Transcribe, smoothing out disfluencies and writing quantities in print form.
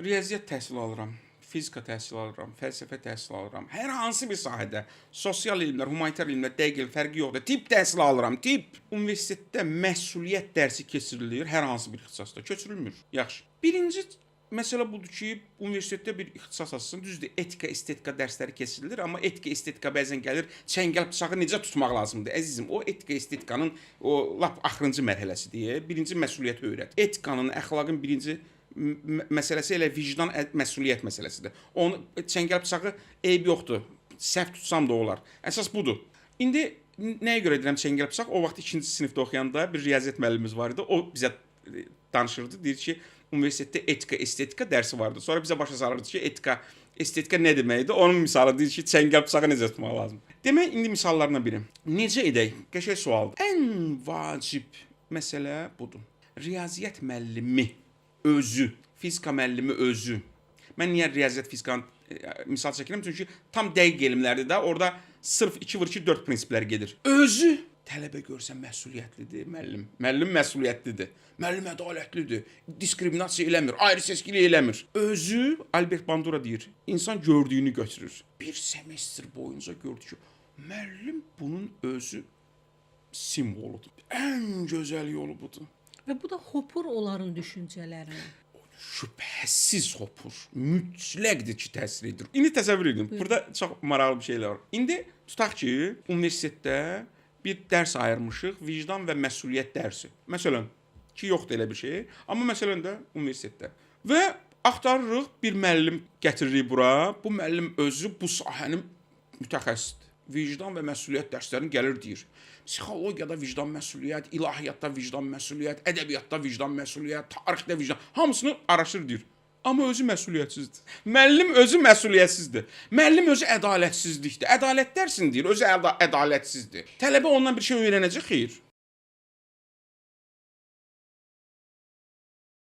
riyaziyyat təhsili alıram, fizika təhsili alıram, fəlsəfə təhsili alıram. Hər hansı bir sahədə, sosial elmlər, humanitar elmlər, dəqiq fərqi yoxdur. Tip təhsili alıram, tip. Universitetdə məsuliyyət dərsi keçirilir, hər hansı bir ixtisasda keçirilmir. Yaxşı. Birinci məsələ budur ki, universitetdə bir ixtisas açsın, düzdür, etika, estetika dərsləri keçirilir, amma etika, estetika bəzən gəlir, çəngəl bıçağı necə tutmaq lazımdır? Əzizim, o etika, estetikanın o lap axırıncı mərhələsidir. Birinci məsuliyyət öyrət. Etikanın, əxlaqın birinci məsələsi elə vicdan məsuliyyət məsələsidir. Onu çəngəl bıçağı eyb yoxdur. Səhv tutsam da olar. Əsas budur. İndi nəyə görə deyirəm çəngəl bıçaq? O vaxt 2-ci sinifdə oxuyanda bir riyaziyyat müəllimimiz var idi. O bizə danışırdı. Deyir ki, universitetdə etika, estetika dərsi vardı. Sonra bizə başa salırdı ki, etika, estetika nə deməkdir? Onun misalı deyir ki, çəngəl bıçağı necə tutmaq lazımdır. Demək, indi misallarından biri. Necə edək? Qəşəng sualdır. Ən vacib məsələ budur. Riyaziyyat müəllimi özü, fizika müəllimi özü. Mən niyə riyaziyyat fizikanın misal çəkirəm? Çünki tam dəqiq elmlərdir də, orada sırf 2 vur 2 4 prinsiplər gedir. Özü tələbə görsə məsuliyyətlidir müəllim. Müəllim məsuliyyətlidir. Müəllim ədalətlidir. Diskriminasiya eləmir, ayrı-seçkilik eləmir. Özü Albert Bandura deyir, insan gördüyünü götürür. Bir semestr boyunca gördü ki, müəllim bunun özü simvoludur. Ən gözəl yolu budur. Və bu da hopur onların düşüncələrinə. Şübhəsiz hopur. Mütləqdir ki, təsir edir. İndi təsəvvür edin. Burada çox maraqlı bir şeylər var. İndi tutaq ki, universitetdə bir dərs ayırmışıq, vicdan və məsuliyyət dərsi. Məsələn, ki, yoxdur elə bir şey, amma məsələn də universitetdə. Və axtarırıq, bir müəllim gətiririk bura. Bu müəllim özü bu sahənin mütəxəssisdir. Vicdan və məsuliyyət dərslərini gəlir deyir. Psixologiyada vicdan məsuliyyət, ilahiyyatda vicdan məsuliyyət, ədəbiyyatda vicdan məsuliyyət, tarixdə vicdan, hamısını araşdırır deyir. Amma özü məsuliyyətsizdir. Müəllim özü məsuliyyətsizdir. Müəllim özü ədalətsizlikdir. Ədalət dərsini deyir, özü ədalətsizdir. Tələbə ondan bir şey öyrənəcək, xeyr.